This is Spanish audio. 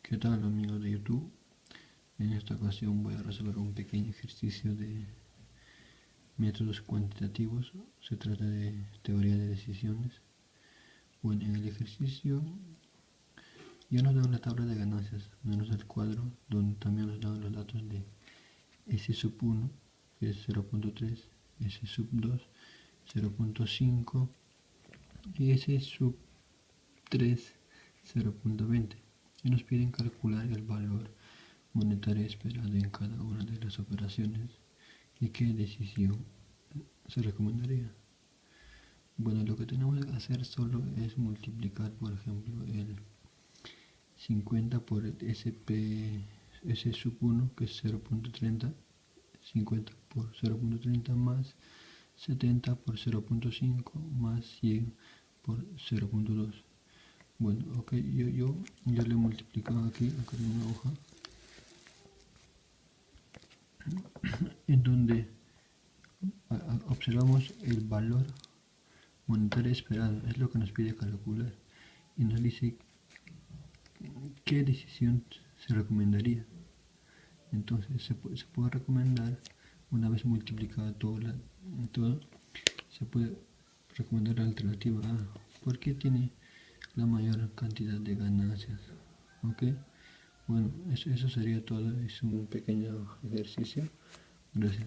¿Qué tal, amigos de YouTube? En esta ocasión voy a resolver un pequeño ejercicio de métodos cuantitativos. Se trata de teoría de decisiones. Bueno, en el ejercicio ya nos dan la tabla de ganancias, menos el cuadro donde también nos dan los datos de S sub 1, que es 0.3, S sub 2, 0.5 y S sub 3, 0.20. Y nos piden calcular el valor monetario esperado en cada una de las operaciones y qué decisión se recomendaría. Bueno, lo que tenemos que hacer solo es multiplicar, por ejemplo, el 50 por el S sub 1, que es 0.30, 50 por 0.30 más 70 por 0.5 más 100 por 0.2. Bueno, ok, yo ya lo he multiplicado aquí en una hoja, en donde observamos el valor monetario esperado, es lo que nos pide calcular, y nos dice qué decisión se recomendaría. Entonces se puede recomendar, una vez multiplicado todo, se puede recomendar la alternativa A, porque tiene la mayor cantidad de ganancias. ¿Ok? Bueno, eso sería todo, es un pequeño ejercicio. Gracias.